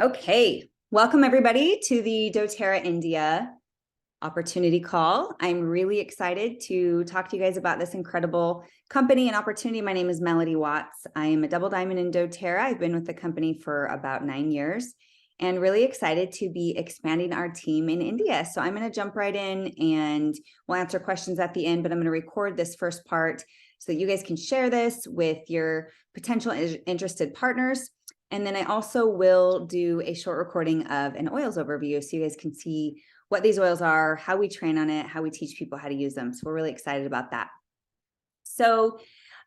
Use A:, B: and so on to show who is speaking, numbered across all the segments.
A: Okay, welcome everybody to the doTERRA India opportunity call. I'm really excited to talk to you guys about this incredible company and opportunity. My name is Melody Watts. I am a double diamond in doTERRA. I've been with the company for about 9 years and really excited to be expanding our team in India. So I'm going to jump right in and we'll answer questions at the end, but I'm going to record this first part so that you guys can share this with your potential interested partners. And then I also will do a short recording of an oils overview so you guys can see what these oils are, how we train on it, how we teach people how to use them. So we're really excited about that. So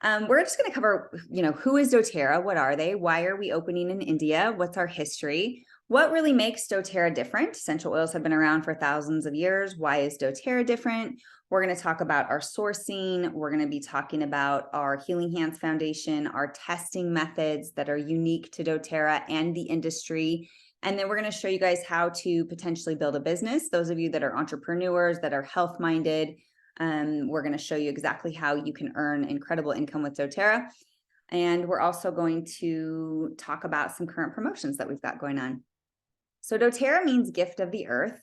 A: we're just going to cover, who is doTERRA? What are they? Why are we opening in India? What's our history? What really makes doTERRA different? Essential oils have been around for thousands of years. Why is doTERRA different? We're going to talk about our sourcing. We're going to be talking about our Healing Hands Foundation, our testing methods that are unique to doTERRA and the industry. And then we're going to show you guys how to potentially build a business. Those of you that are entrepreneurs, that are health-minded, we're going to show you exactly how you can earn incredible income with doTERRA. And we're also going to talk about some current promotions that we've got going on. So doTERRA means gift of the earth,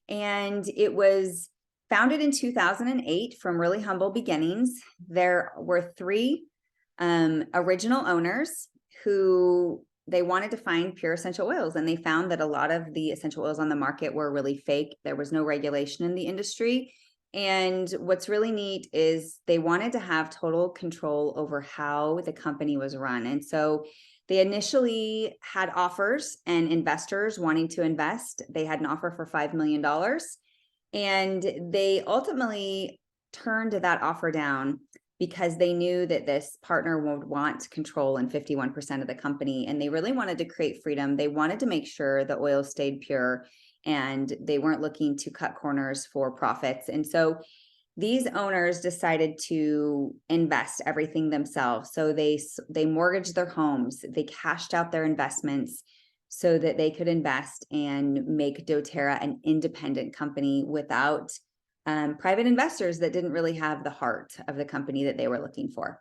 A: and it was founded in 2008 from really humble beginnings. There were 3 original owners who they wanted to find pure essential oils, and they found that a lot of the essential oils on the market were really fake. There was no regulation in the industry. And what's really neat is they wanted to have total control over how the company was run. And so they initially had offers and investors wanting to invest. They had an offer for $5 million. And they ultimately turned that offer down because they knew that this partner would want control in 51% of the company. And they really wanted to create freedom. They wanted to make sure the oil stayed pure and they weren't looking to cut corners for profits. And so these owners decided to invest everything themselves. So they mortgaged their homes, they cashed out their investments so that they could invest and make doTERRA an independent company without private investors that didn't really have the heart of the company that they were looking for.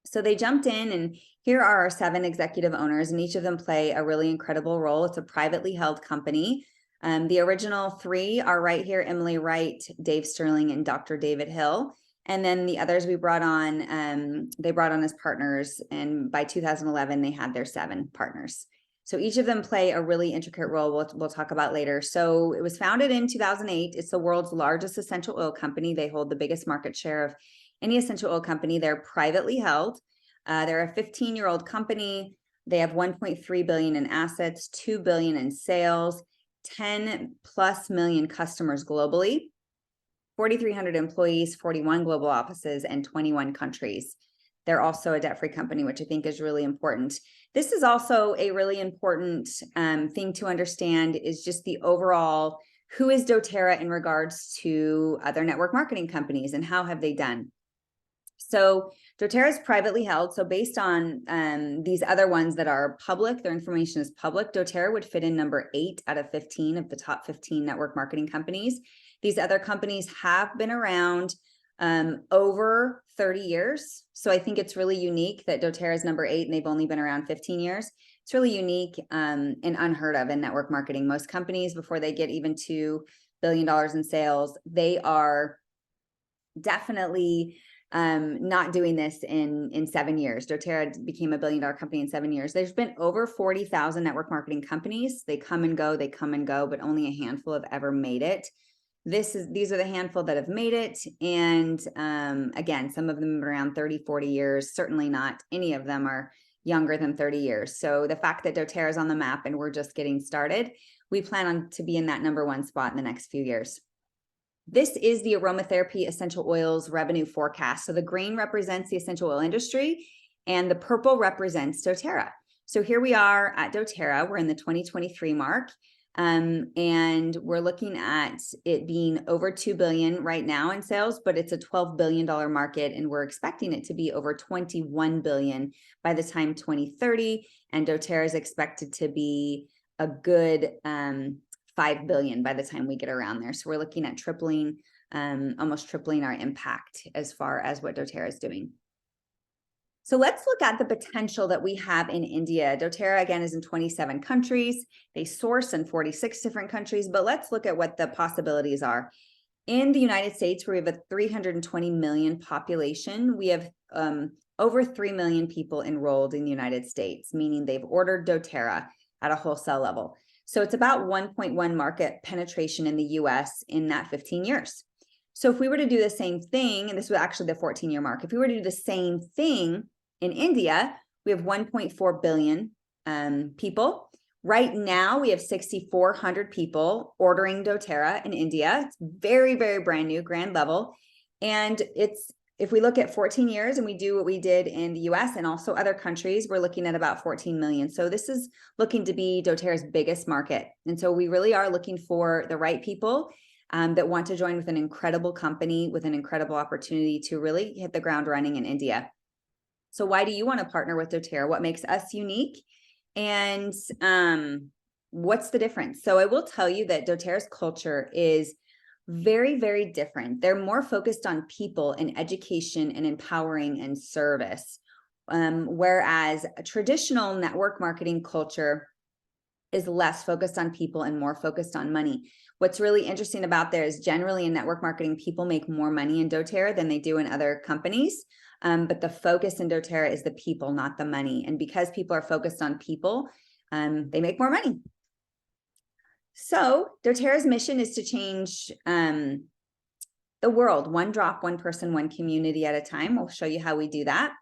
A: So they jumped in, and here are our 7 executive owners, and each of them play a really incredible role. It's a privately held company. The original 3 are right here: Emily Wright, Dave Sterling, and Dr. David Hill. And then the others we brought on, they brought on as partners, and by 2011, they had their 7 partners. So each of them play a really intricate role we'll talk about later. So it was founded in 2008. It's the world's largest essential oil company. They hold the biggest market share of any essential oil company. They're privately held. They're a 15-year-old company. They have 1.3 billion in assets, 2 billion in sales, 10 plus million customers globally, 4,300 employees, 41 global offices, and 21 countries. They're also a debt-free company, which I think is really important. This is also a really important thing to understand, is just the overall, who is doTERRA in regards to other network marketing companies and how have they done? So doTERRA is privately held. So based on these other ones that are public, their information is public, doTERRA would fit in number 8 out of 15 of the top 15 network marketing companies. These other companies have been around over 30 years. So I think it's really unique that doTERRA is number 8 and they've only been around 15 years. It's really unique and unheard of in network marketing. Most companies, before they get even $2 billion in sales, they are definitely not doing this in 7 years. doTERRA became a $1 billion company in 7 years. There's been over 40,000 network marketing companies. They come and go, but only a handful have ever made it. These are the handful that have made it. And again, some of them around 30, 40 years, certainly not any of them are younger than 30 years. So the fact that doTERRA is on the map and we're just getting started, we plan on to be in that number 1 spot in the next few years. This is the aromatherapy essential oils revenue forecast. So the green represents the essential oil industry and the purple represents doTERRA. So here we are at doTERRA, we're in the 2023 mark. And we're looking at it being over 2 billion right now in sales, but it's a $12 billion market, and we're expecting it to be over 21 billion by the time 2030. And doTERRA is expected to be a good 5 billion by the time we get around there. So we're looking at tripling, almost tripling our impact as far as what doTERRA is doing. So let's look at the potential that we have in India. doTERRA, again, is in 27 countries. They source in 46 different countries, but let's look at what the possibilities are. In the United States, where we have a 320 million population, we have over 3 million people enrolled in the United States, meaning they've ordered doTERRA at a wholesale level. So it's about 1.1 market penetration in the US in that 15 years. So if we were to do the same thing, and this was actually the 14-year mark, if we were to do the same thing in India, we have 1.4 billion people. Right now, we have 6,400 people ordering doTERRA in India. It's very, very brand new, grand level. And if we look at 14 years and we do what we did in the US and also other countries, we're looking at about 14 million. So this is looking to be doTERRA's biggest market. And so we really are looking for the right people that want to join with an incredible company with an incredible opportunity to really hit the ground running in India. So why do you want to partner with doTERRA? What makes us unique? And what's the difference? So I will tell you that doTERRA's culture is very, very different. They're more focused on people and education and empowering and service. Whereas a traditional network marketing culture is less focused on people and more focused on money. What's really interesting about there is generally in network marketing, people make more money in doTERRA than they do in other companies. But the focus in doTERRA is the people, not the money. And because people are focused on people, they make more money. So doTERRA's mission is to change the world, one drop, one person, one community at a time. We'll show you how we do that.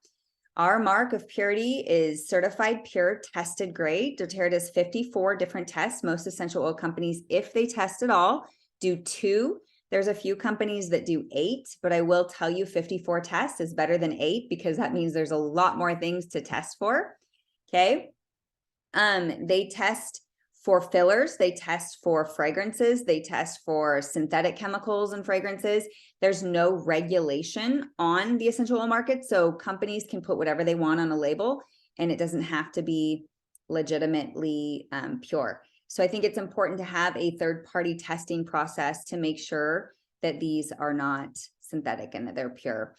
A: Our mark of purity is certified pure, tested grade. doTERRA does 54 different tests. Most essential oil companies, if they test at all, do 2. There's a few companies that do 8, but I will tell you 54 tests is better than 8 because that means there's a lot more things to test for, okay? They test for fillers, they test for fragrances, they test for synthetic chemicals and fragrances. There's no regulation on the essential oil market, so companies can put whatever they want on a label, and it doesn't have to be legitimately pure. So I think it's important to have a third-party testing process to make sure that these are not synthetic and that they're pure.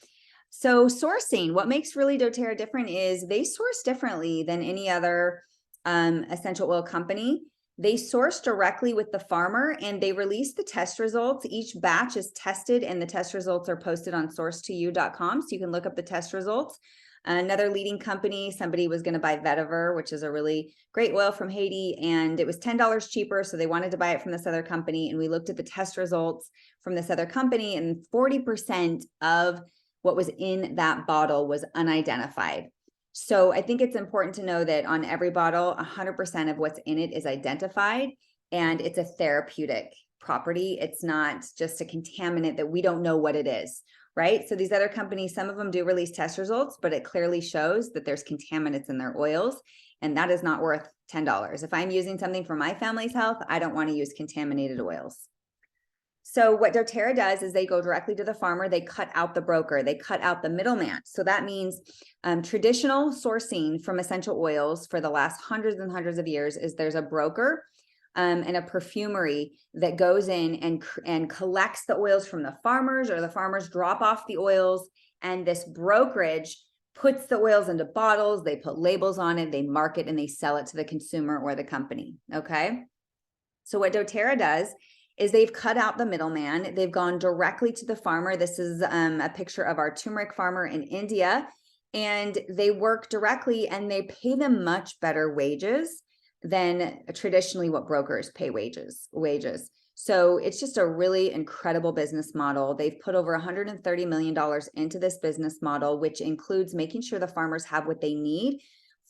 A: So sourcing, what makes really doTERRA different is they source differently than any other essential oil company. They source directly with the farmer and they release the test results. Each batch is tested and the test results are posted on sourcetoyou.com, so you can look up the test results. Another leading company, somebody was going to buy vetiver, which is a really great oil from Haiti, and it was $10 cheaper, so they wanted to buy it from this other company, and we looked at the test results from this other company, and 40% of what was in that bottle was unidentified. So I think it's important to know that on every bottle, 100% of what's in it is identified, and it's a therapeutic property. It's not just a contaminant that we don't know what it is, right? So these other companies, some of them do release test results, but it clearly shows that there's contaminants in their oils, and that is not worth $10. If I'm using something for my family's health, I don't want to use contaminated oils. So what doTERRA does is they go directly to the farmer. They cut out the broker. They cut out the middleman. So that means traditional sourcing from essential oils for the last hundreds and hundreds of years is there's a broker and a perfumery that goes in and collects the oils from the farmers, or the farmers drop off the oils, and this brokerage puts the oils into bottles. They put labels on it, they mark it, and they sell it to the consumer or the company, okay? So what doTERRA does is they've cut out the middleman. They've gone directly to the farmer. This is a picture of our turmeric farmer in India, and they work directly and they pay them much better wages than traditionally what brokers pay wages. So it's just a really incredible business model. They've put over $130 million into this business model, which includes making sure the farmers have what they need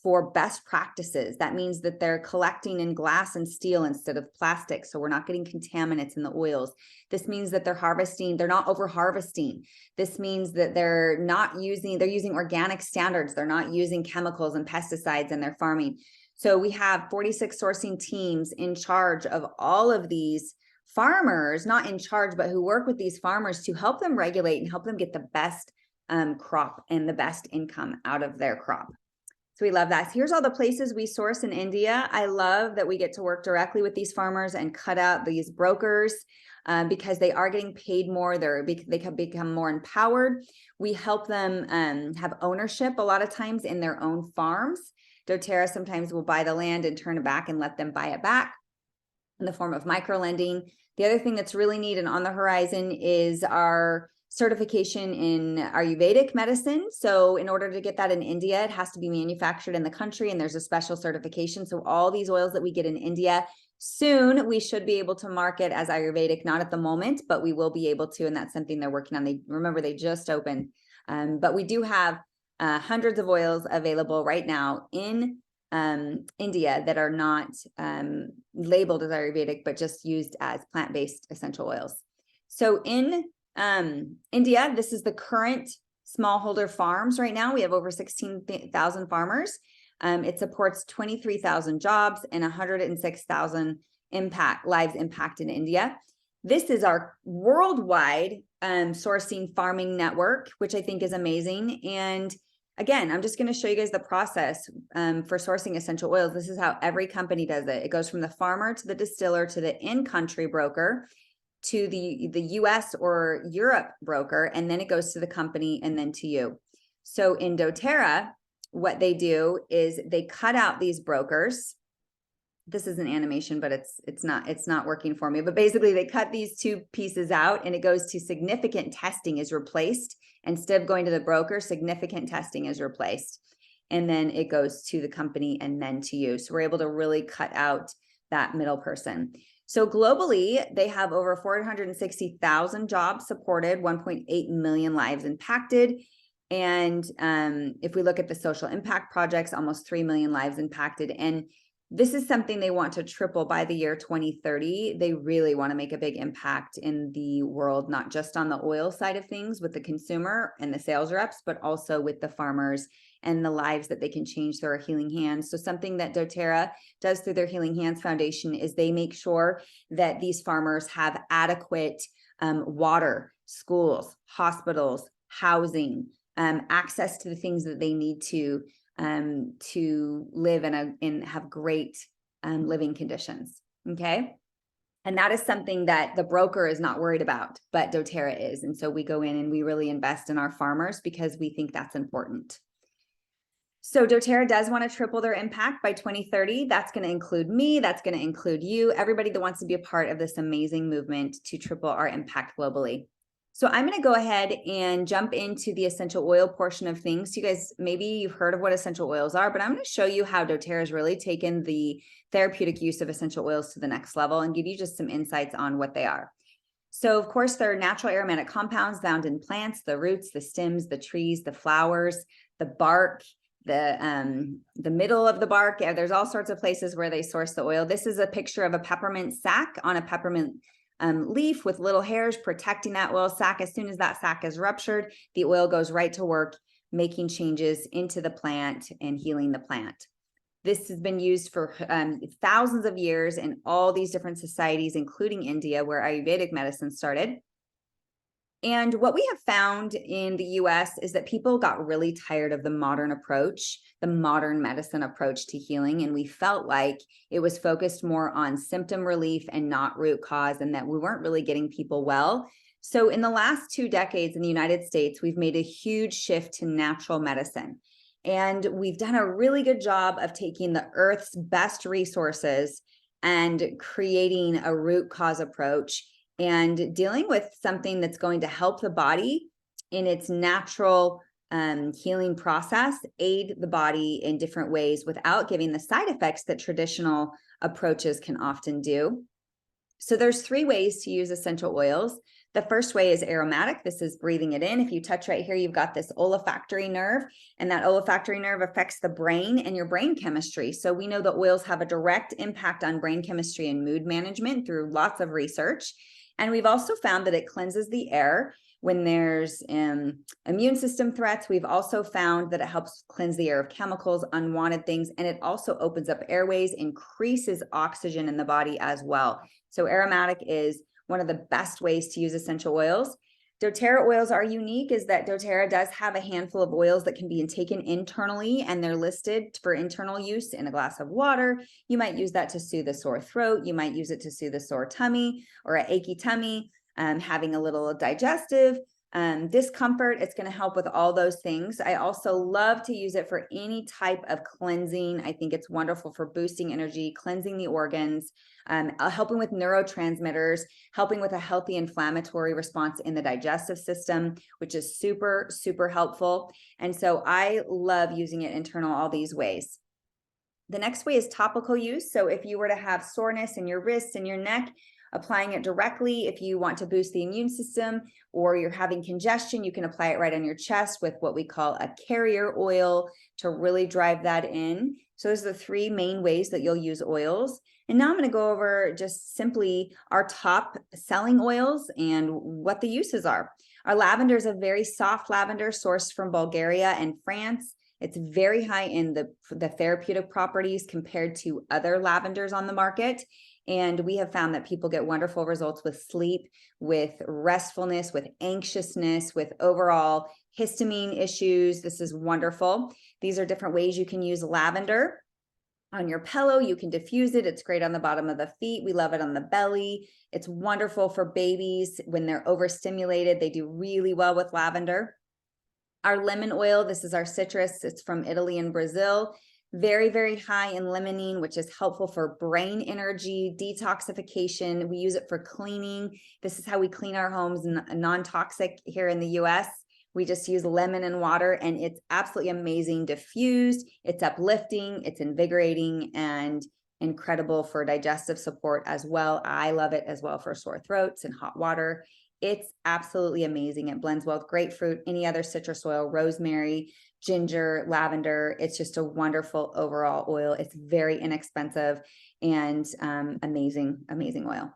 A: for best practices. That means that they're collecting in glass and steel instead of plastic, so we're not getting contaminants in the oils. This means that they're not over harvesting. This means that they're using organic standards. They're not using chemicals and pesticides in their farming. So we have 46 sourcing teams in charge of all of these farmers, not in charge, but who work with these farmers to help them regulate and help them get the best crop and the best income out of their crop. So we love that. So here's all the places we source in India. I love that we get to work directly with these farmers and cut out these brokers because they are getting paid more. They can become more empowered. We help them have ownership a lot of times in their own farms. doTERRA sometimes will buy the land and turn it back and let them buy it back in the form of micro lending. The other thing that's really neat and on the horizon is our certification in Ayurvedic medicine. So in order to get that in India, it has to be manufactured in the country, and there's a special certification. So all these oils that we get in India, soon we should be able to market as Ayurvedic, not at the moment, but we will be able to, and that's something they're working on. They just opened, but we do have hundreds of oils available right now in India that are not labeled as Ayurvedic, but just used as plant-based essential oils. So in India, this is the current smallholder farms right now. We have over 16,000 farmers. It supports 23,000 jobs and 106,000 lives impacted in India. This is our worldwide sourcing farming network, which I think is amazing. And again, I'm just going to show you guys the process for sourcing essential oils. This is how every company does it. It goes from the farmer to the distiller to the in-country broker to the US or Europe broker, and then it goes to the company and then to you. So in doTERRA, what they do is they cut out these brokers. This is an animation, but it's not working for me. But basically they cut these two pieces out, and it goes to significant testing is replaced. Instead of going to the broker, significant testing is replaced. And then it goes to the company and then to you. So we're able to really cut out that middle person. So globally, they have over 460,000 jobs supported, 1.8 million lives impacted. And if we look at the social impact projects, almost 3 million lives impacted. And this is something they want to triple by the year 2030. They really want to make a big impact in the world, not just on the oil side of things with the consumer and the sales reps, but also with the farmers and the lives that they can change through our Healing Hands. So something that doTERRA does through their Healing Hands Foundation is they make sure that these farmers have adequate water, schools, hospitals, housing, access to the things that they need to live and have great living conditions. Okay. And that is something that the broker is not worried about, but doTERRA is. And so we go in and we really invest in our farmers because we think that's important. So doTERRA does want to triple their impact by 2030. That's going to include me. That's going to include you, everybody that wants to be a part of this amazing movement to triple our impact globally. So I'm going to go ahead and jump into the essential oil portion of things. You guys, maybe you've heard of what essential oils are, but I'm going to show you how doTERRA has really taken the therapeutic use of essential oils to the next level and give you just some insights on what they are. So of course, they're natural aromatic compounds found in plants, the roots, the stems, the trees, the flowers, the bark, the middle of the bark. There's all sorts of places where they source the oil. This is a picture of a peppermint sac on a peppermint leaf with little hairs protecting that oil sac. As soon as that sac is ruptured, the oil goes right to work, making changes into the plant and healing the plant. This has been used for thousands of years in all these different societies, including India, where Ayurvedic medicine started. And what we have found in the US is that people got really tired of the modern approach, the modern medicine approach to healing. And we felt like it was focused more on symptom relief and not root cause, and that we weren't really getting people well. So in the last 2 decades in the United States, we've made a huge shift to natural medicine. And we've done a really good job of taking the earth's best resources and creating a root cause approach and dealing with something that's going to help the body in its natural healing process, aid the body in different ways without giving the side effects that traditional approaches can often do. So there's 3 ways to use essential oils. The first way is aromatic. This is breathing it in. If you touch right here, you've got this olfactory nerve, and that olfactory nerve affects the brain and your brain chemistry. So we know that oils have a direct impact on brain chemistry and mood management through lots of research. And we've also found that it cleanses the air when there's immune system threats. We've also found that it helps cleanse the air of chemicals, unwanted things, and it also opens up airways, increases oxygen in the body as well. So aromatic is one of the best ways to use essential oils. doTERRA oils are unique is that doTERRA does have a handful of oils that can be taken internally, and they're listed for internal use in a glass of water. You might use that to soothe a sore throat. You might use it to soothe a sore tummy or an achy tummy, having a little digestive discomfort. It's going to help with all those things. I also love to use it for any type of cleansing. I think it's wonderful for boosting energy, cleansing the organs, helping with neurotransmitters, helping with a healthy inflammatory response in the digestive system, which is super, super helpful. And so I love using it internal all these ways. The next way is topical use. So if you were to have soreness in your wrists and your neck, applying it directly. If you want to boost the immune system or you're having congestion, you can apply it right on your chest with what we call a carrier oil to really drive that in. So those are the three main ways that you'll use oils. And now I'm going to go over just simply our top selling oils and what the uses are. Our lavender is a very soft lavender sourced from Bulgaria and France. It's very high in the therapeutic properties compared to other lavenders on the market. And we have found that people get wonderful results with sleep, with restfulness, with anxiousness, with overall histamine issues. This is wonderful. These are different ways you can use lavender. On your pillow, you can diffuse it. It's great on the bottom of the feet. We love it on the belly. It's wonderful for babies when they're overstimulated. They do really well with lavender. Our lemon oil, this is our citrus. It's from Italy and Brazil. Very, very high in limonene, which is helpful for brain energy, detoxification. We use it for cleaning. This is how we clean our homes, non-toxic here in the US. We just use lemon and water, and it's absolutely amazing diffused. It's uplifting, it's invigorating, and incredible for digestive support as well. I love it as well for sore throats and hot water. It's absolutely amazing. It blends well with grapefruit, any other citrus oil, rosemary, ginger, lavender. It's just a wonderful overall oil. It's very inexpensive and amazing, amazing oil.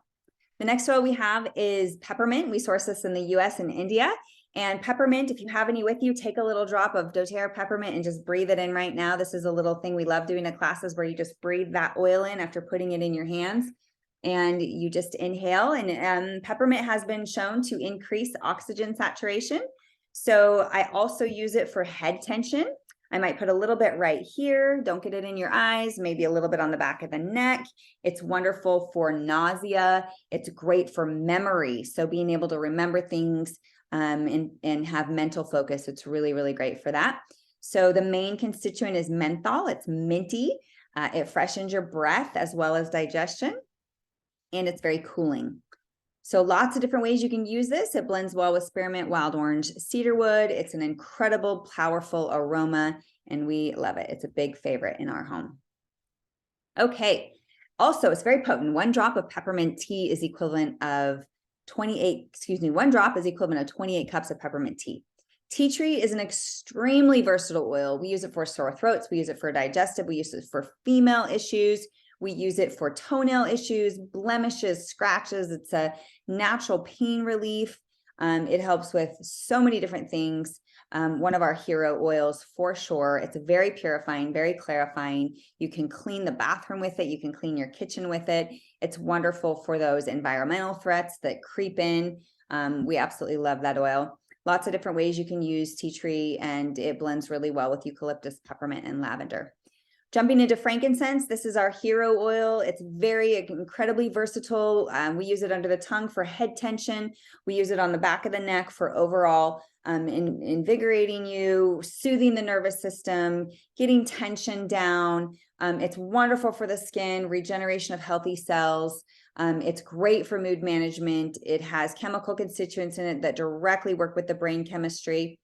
A: The next oil we have is peppermint. We source this in the US and India. And peppermint, if you have any with you, take a little drop of doTERRA peppermint and just breathe it in right now. This is a little thing we love doing at classes where you just breathe that oil in after putting it in your hands. And you just inhale, and peppermint has been shown to increase oxygen saturation. So I also use it for head tension. I might put a little bit right here. Don't get it in your eyes, maybe a little bit on the back of the neck. It's wonderful for nausea. It's great for memory. So being able to remember things and have mental focus, it's really, really great for that. So the main constituent is menthol. It's minty. It freshens your breath as well as digestion. And it's very cooling. So lots of different ways you can use this. It blends well with spearmint, wild orange, cedarwood. It's an incredible, powerful aroma, and we love it. It's a big favorite in our home. Okay. Also, it's very potent. One drop of peppermint tea is equivalent of 28 cups of peppermint tea. Tea tree is an extremely versatile oil. We use it for sore throats. We use it for digestive. We use it for female issues. We use it for toenail issues, blemishes, scratches. It's a natural pain relief. It helps with so many different things. One of our hero oils for sure. It's very purifying, very clarifying. You can clean the bathroom with it. You can clean your kitchen with it. It's wonderful for those environmental threats that creep in. We absolutely love that oil. Lots of different ways you can use tea tree, and it blends really well with eucalyptus, peppermint, and lavender. Jumping into frankincense, this is our hero oil. It's incredibly versatile. We use it under the tongue for head tension. We use it on the back of the neck for overall invigorating you, soothing the nervous system, getting tension down. It's wonderful for the skin, regeneration of healthy cells. It's great for mood management. It has chemical constituents in it that directly work with the brain chemistry.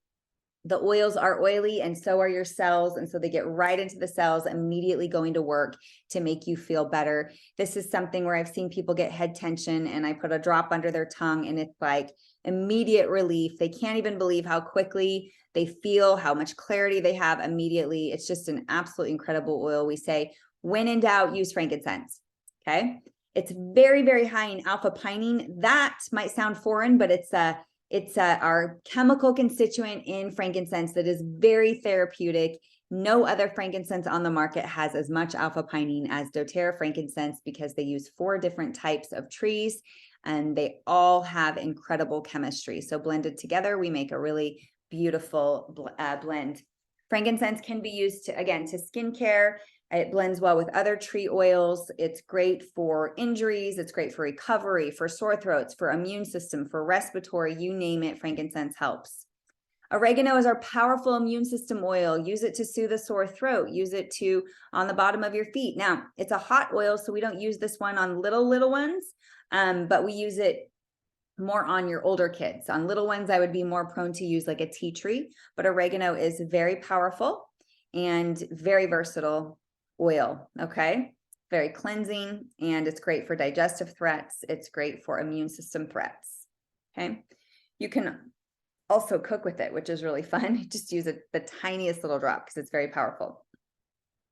A: The oils are oily, and so are your cells. And so they get right into the cells, immediately going to work to make you feel better. This is something where I've seen people get head tension, and I put a drop under their tongue, and it's like immediate relief. They can't even believe how quickly they feel, how much clarity they have immediately. It's just an absolutely incredible oil. We say, when in doubt, use frankincense. Okay. It's very, very high in alpha pinene. That might sound foreign, but it's our chemical constituent in frankincense that is very therapeutic. No other frankincense on the market has as much alpha pinene as doTERRA frankincense because they use 4 different types of trees. and they all have incredible chemistry. So blended together, we make a really beautiful blend. Frankincense can be used to, again, to skincare. It blends well with other tree oils. It's great for injuries. It's great for recovery, for sore throats, for immune system, for respiratory, you name it, frankincense helps. Oregano is our powerful immune system oil. Use it to soothe a sore throat. Use it to on the bottom of your feet. Now, it's a hot oil, so we don't use this one on little ones, but we use it more on your older kids. On little ones, I would be more prone to use like a tea tree, but oregano is very powerful and very versatile oil, okay? Very cleansing, and it's great for digestive threats. It's great for immune system threats, okay? You can also cook with it, which is really fun. Just use the tiniest little drop because it's very powerful.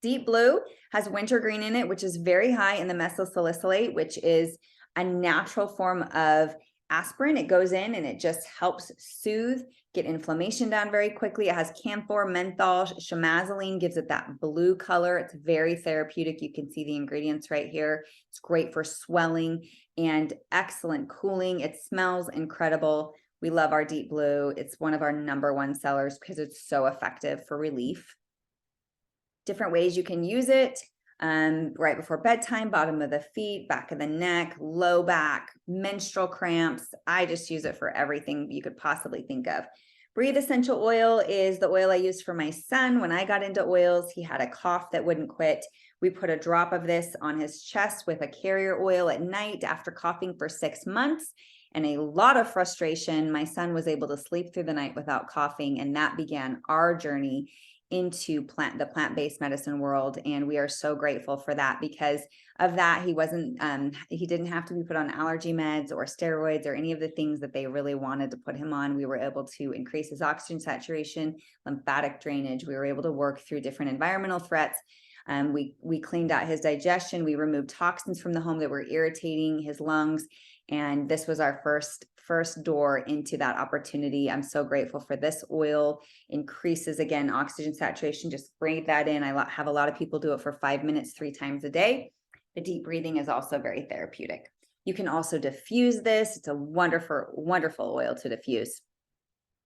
A: Deep blue has wintergreen in it, which is very high in the mesosalicylate, which is a natural form of aspirin. It goes in and it just helps soothe, get inflammation down very quickly. It has camphor, menthol, chamazzoline gives it that blue color. It's very therapeutic. You can see the ingredients right here. It's great for swelling and excellent cooling. It smells incredible. We love our deep blue. It's one of our #1 sellers because it's so effective for relief. Different ways you can use it. Right before bedtime, bottom of the feet, back of the neck, low back, menstrual cramps. I just use it for everything you could possibly think of. Breathe essential oil is the oil I used for my son when I got into oils. He had a cough that wouldn't quit. We put a drop of this on his chest with a carrier oil at night after coughing for 6 months and a lot of frustration. My son was able to sleep through the night without coughing, and that began our journey into the plant-based medicine world. And we are so grateful for that. Because of that, he didn't have to be put on allergy meds or steroids or any of the things that they really wanted to put him on. We were able to increase his oxygen saturation, lymphatic drainage. We were able to work through different environmental threats. We cleaned out his digestion. We removed toxins from the home that were irritating his lungs. And this was our first door into that opportunity. I'm so grateful for this oil. Increases, again, oxygen saturation. Just breathe that in. I have a lot of people do it for 5 minutes, 3 times a day. The deep breathing is also very therapeutic. You can also diffuse this. It's a wonderful, wonderful oil to diffuse.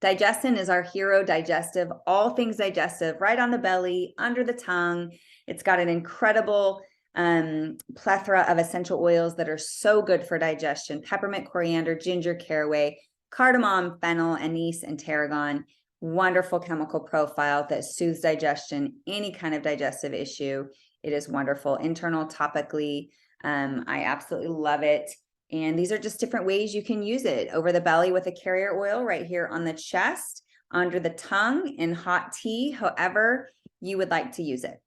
A: Digestin is our hero digestive, all things digestive, right on the belly, under the tongue. It's got an incredible plethora of essential oils that are so good for digestion: peppermint, coriander, ginger, caraway, cardamom, fennel, anise, and tarragon. Wonderful chemical profile that soothes digestion, any kind of digestive issue. It is wonderful, internal, topically. I absolutely love it. And these are just different ways you can use it: over the belly with a carrier oil, right here on the chest, under the tongue in hot tea, however you would like to use it.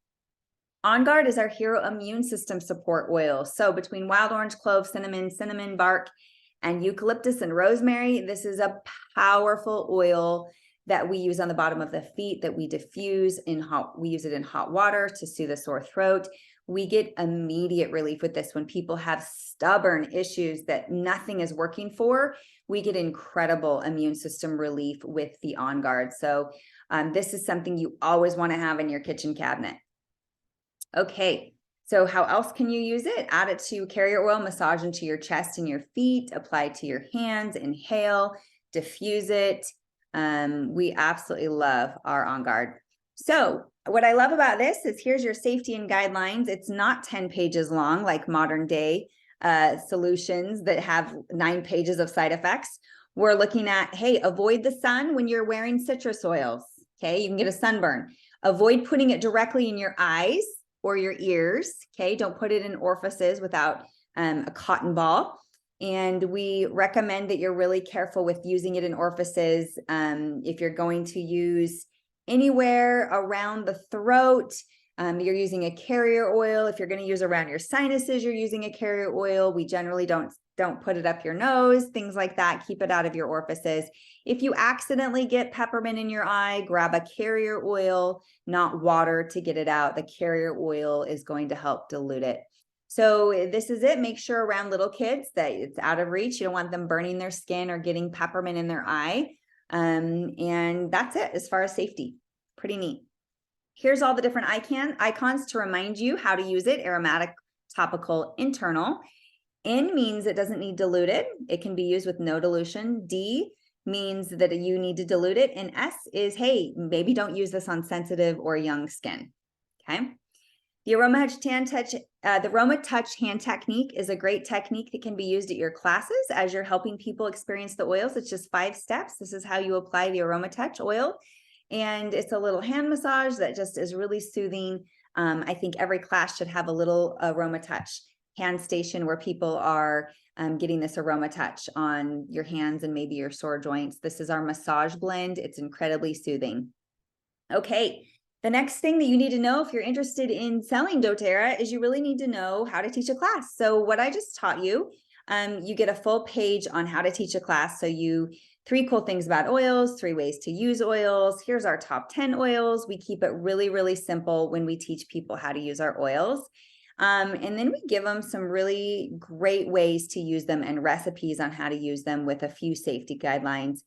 A: On Guard is our hero immune system support oil. So between wild orange, clove, cinnamon bark, and eucalyptus and rosemary, this is a powerful oil that we use on the bottom of the feet, that we diffuse we use it in hot water to soothe a sore throat. We get immediate relief with this. When people have stubborn issues that nothing is working for, we get incredible immune system relief with the On Guard. So this is something you always want to have in your kitchen cabinet. Okay, so how else can you use it? Add it to carrier oil, massage into your chest and your feet, apply to your hands, inhale, diffuse it. We absolutely love our On Guard. So what I love about this is here's your safety and guidelines. It's not 10 pages long like modern day solutions that have 9 pages of side effects. We're looking at, hey, avoid the sun when you're wearing citrus oils. Okay, you can get a sunburn. Avoid putting it directly in your eyes or your ears. Okay, don't put it in orifices without a cotton ball. And we recommend that you're really careful with using it in orifices. If you're going to use anywhere around the throat, you're using a carrier oil. If you're going to use around your sinuses, you're using a carrier oil. We generally don't put it up your nose, things like that. Keep it out of your orifices. If you accidentally get peppermint in your eye, grab a carrier oil, not water, to get it out. The carrier oil is going to help dilute it. So this is it. Make sure around little kids that it's out of reach. You don't want them burning their skin or getting peppermint in their eye. And that's it as far as safety. Pretty neat. Here's all the different icons to remind you how to use it: aromatic, topical, internal. N means it doesn't need diluted. It can be used with no dilution. D means that you need to dilute it. And S is, hey, maybe don't use this on sensitive or young skin, okay? The Aroma Touch hand technique is a great technique that can be used at your classes as you're helping people experience the oils. It's just 5 steps. This is how you apply the Aroma Touch oil. And it's a little hand massage that just is really soothing. I think every class should have a little Aroma Touch hand station where people are getting this Aroma Touch on your hands and maybe your sore joints. This is our massage blend. It's incredibly soothing. Okay. The next thing that you need to know if you're interested in selling doTERRA is you really need to know how to teach a class. So what I just taught you, you get a full page on how to teach a class. So 3 cool things about oils, 3 ways to use oils. Here's our top 10 oils. We keep it really, really simple when we teach people how to use our oils. And then we give them some really great ways to use them and recipes on how to use them with a few safety guidelines.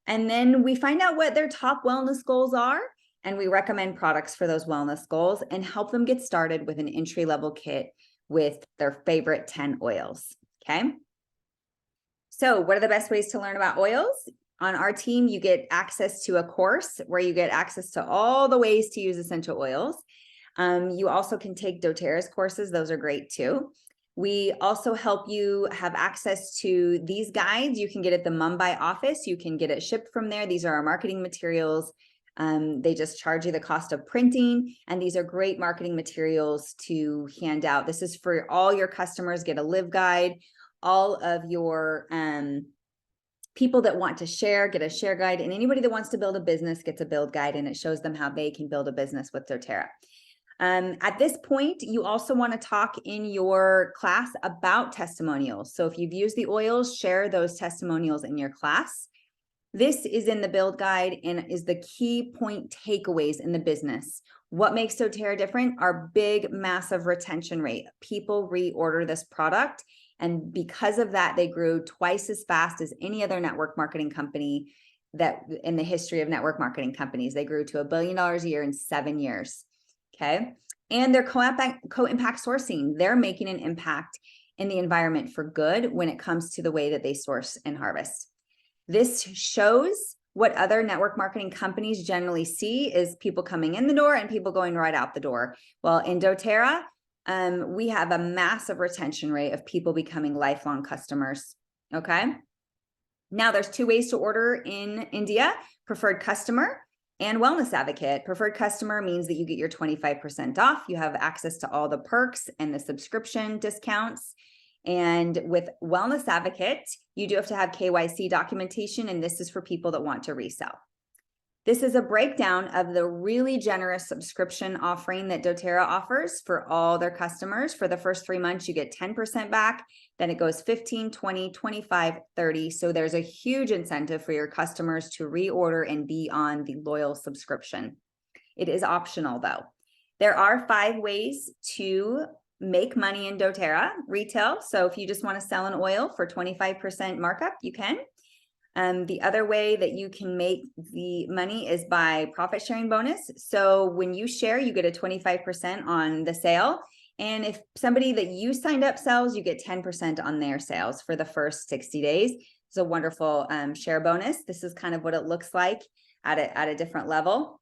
A: And then we find out what their top wellness goals are. And we recommend products for those wellness goals and help them get started with an entry-level kit with their favorite 10 oils, okay? So what are the best ways to learn about oils? On our team, you get access to a course where you get access to all the ways to use essential oils. You also can take doTERRA's courses. Those are great too. We also help you have access to these guides. You can get at the Mumbai office. You can get it shipped from there. These are our marketing materials. They just charge you the cost of printing, and these are great marketing materials to hand out. This is for all your customers. Get a live guide. All of your people that want to share, get a share guide, and anybody that wants to build a business gets a build guide, and it shows them how they can build a business with doTERRA. At this point, you also want to talk in your class about testimonials. So if you've used the oils, share those testimonials in your class. This is in the build guide and is the key point takeaways in the business. What makes doTERRA different? Our big, massive retention rate. People reorder this product, and because of that, they grew twice as fast as any other network marketing company that in the history of network marketing companies. They grew to $1 billion a year in 7 years, okay? And they're co-impact sourcing. They're making an impact in the environment for good when it comes to the way that they source and harvest. This shows what other network marketing companies generally see is people coming in the door and people going right out the door. Well, in doTERRA, we have a massive retention rate of people becoming lifelong customers, okay? Now there's 2 ways to order in India: preferred customer and wellness advocate. Preferred customer means that you get your 25% off. You have access to all the perks and the subscription discounts. And with wellness advocate, you do have to have KYC documentation, and this is for people that want to resell. This is a breakdown of the really generous subscription offering that doTERRA offers for all their customers. For the first 3 months, you get 10% back, then it goes 15, 20, 25, 30. So there's a huge incentive for your customers to reorder and be on the loyal subscription. It is optional though. There are 5 ways to make money in doTERRA retail. So if you just want to sell an oil for 25% markup, you can. The other way that you can make the money is by profit sharing bonus. So when you share, you get a 25% on the sale. And if somebody that you signed up sells, you get 10% on their sales for the first 60 days. It's a wonderful share bonus. This is kind of what it looks like at a different level.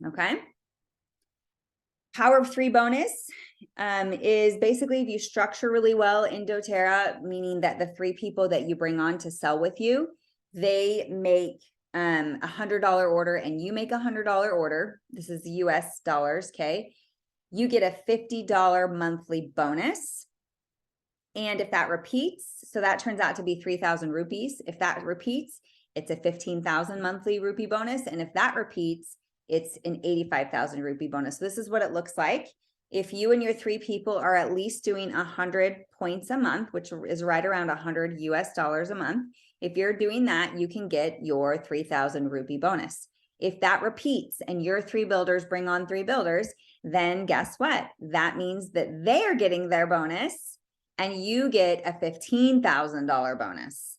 A: Okay. Power of 3 bonus is basically if you structure really well in doTERRA, meaning that the 3 people that you bring on to sell with you, they make $100 order and you make $100 order. This is US dollars, okay? You get a $50 monthly bonus. And if that repeats, so that turns out to be 3,000 rupees. If that repeats, it's a 15,000 monthly rupee bonus. And if that repeats, it's an 85,000 rupee bonus. So this is what it looks like. If you and your 3 people are at least doing 100 points a month, which is right around 100 US dollars a month, if you're doing that, you can get your 3,000 rupee bonus. If that repeats and your 3 builders bring on 3 builders, then guess what? That means that they are getting their bonus and you get a $15,000 bonus.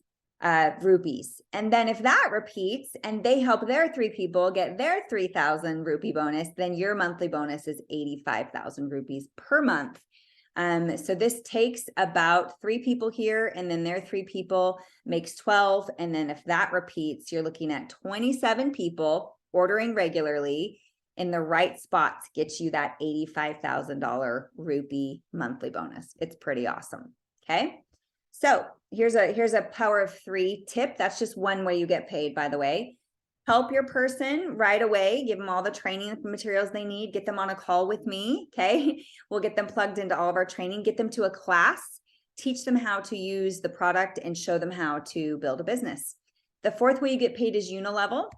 A: Rupees. And then if that repeats and they help their 3 people get their 3,000 rupee bonus, then your monthly bonus is 85,000 rupees per month. So this takes about 3 people here, and then their 3 people makes 12. And then if that repeats, you're looking at 27 people ordering regularly in the right spots gets you that $85,000 rupee monthly bonus. It's pretty awesome. Okay. So here's a power of 3 tip. That's just one way you get paid, by the way. Help your person right away, give them all the training materials they need, get them on a call with me, okay? We'll get them plugged into all of our training, get them to a class, teach them how to use the product and show them how to build a business. The 4th way you get paid is unilevel.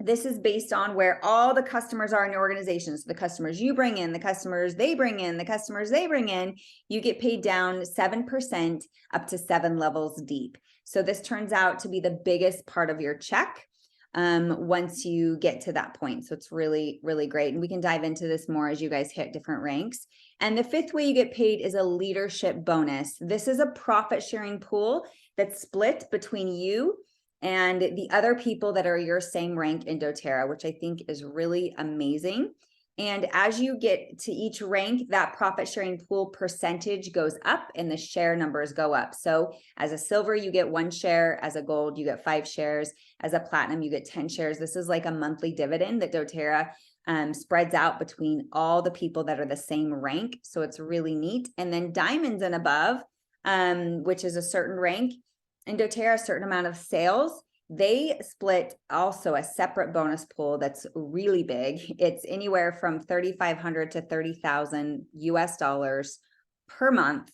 A: This is based on where all the customers are in your organization. So the customers you bring in, the customers they bring in, the customers they bring in, you get paid down 7% up to 7 levels deep. So this turns out to be the biggest part of your check once you get to that point. So it's really, really great. And we can dive into this more as you guys hit different ranks. And the 5th way you get paid is a leadership bonus. This is a profit sharing pool that's split between you and the other people that are your same rank in doTERRA, which I think is really amazing. And as you get to each rank, that profit sharing pool percentage goes up and the share numbers go up. So as a silver, you get 1 share. As a gold, you get 5 shares. As a platinum, you get 10 shares. This is like a monthly dividend that doTERRA spreads out between all the people that are the same rank. So it's really neat. And then diamonds and above, which is a certain rank, in doTERRA, a certain amount of sales, they split also a separate bonus pool that's really big. It's anywhere from $3,500 to $30,000 US per month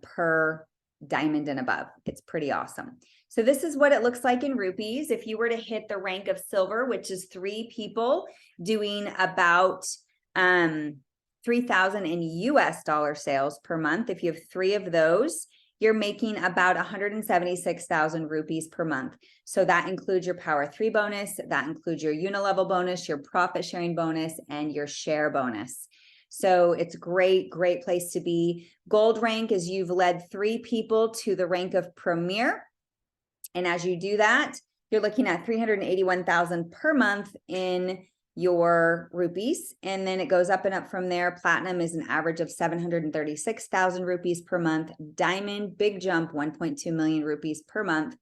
A: per diamond and above. It's pretty awesome. So this is what it looks like in rupees. If you were to hit the rank of silver, which is 3 people doing about 3,000 in US dollar sales per month, if you have 3 of those, you're making about 176,000 rupees per month. So that includes your Power 3 bonus, that includes your unilevel bonus, your profit sharing bonus, and your share bonus. So it's great, great place to be. Gold rank is you've led 3 people to the rank of premier. And as you do that, you're looking at 381,000 per month in your rupees, and then it goes up and up from there. Platinum is an average of 736,000 rupees per month. Diamond, big jump, 1.2 million rupees per month.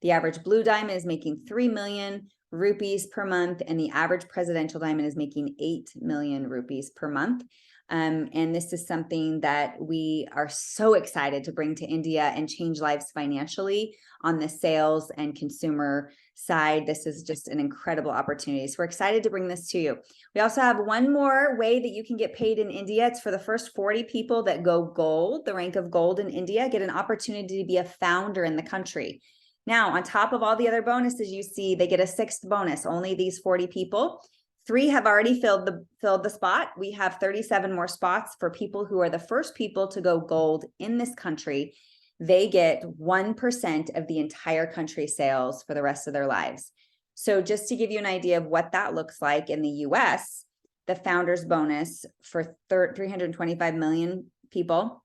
A: The average blue diamond is making 3 million rupees per month, and the average presidential diamond is making 8 million rupees per month. And this is something that we are so excited to bring to India and change lives financially on the sales and consumer side. This is just an incredible opportunity. So we're excited to bring this to you. We also have one more way that you can get paid in India. It's for the first 40 people that go gold, the rank of gold in India, get an opportunity to be a founder in the country. Now, on top of all the other bonuses you see, they get a 6th bonus, only these 40 people. 3 have already filled the spot. We have 37 more spots for people who are the first people to go gold in this country. They get 1% of the entire country sales for the rest of their lives. So just to give you an idea of what that looks like in the US, the founders bonus for 325 million people,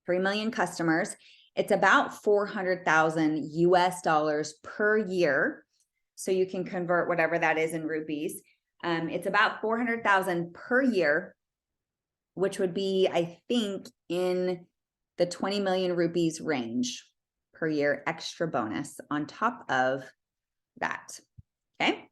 A: 3 million customers, it's about 400,000 US dollars per year. So you can convert whatever that is in rupees. It's about 400,000 per year, which would be, I think, in the 20 million rupees range per year extra bonus on top of that, okay?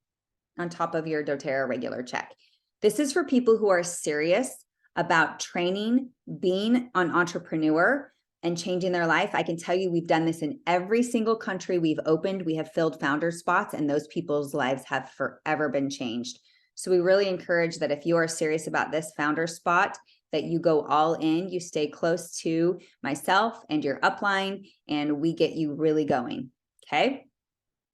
A: On top of your doTERRA regular check. This is for people who are serious about training, being an entrepreneur, and changing their life. I can tell you we've done this in every single country we've opened. We have filled founder spots, and those people's lives have forever been changed. So we really encourage that if you are serious about this founder spot, that you go all in, you stay close to myself and your upline, and we get you really going, okay?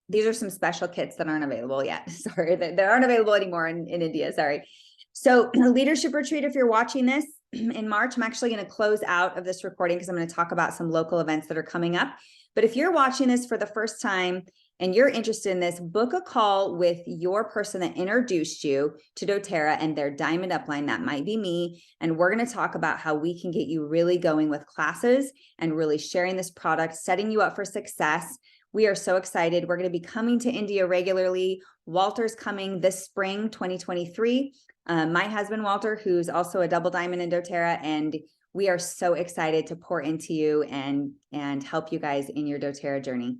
A: These are some special kits that aren't available yet. Sorry, that aren't available anymore in India, sorry. So leadership retreat, if you're watching this in March, I'm actually gonna close out of this recording because I'm gonna talk about some local events that are coming up. But if you're watching this for the first time and you're interested in this, book a call with your person that introduced you to doTERRA and their Diamond Upline. That might be me. And we're going to talk about how we can get you really going with classes and really sharing this product, setting you up for success. We are so excited. We're going to be coming to India regularly. Walter's coming this spring, 2023. My husband, Walter, who's also a double diamond in doTERRA, and we are so excited to pour into you and help you guys in your doTERRA journey.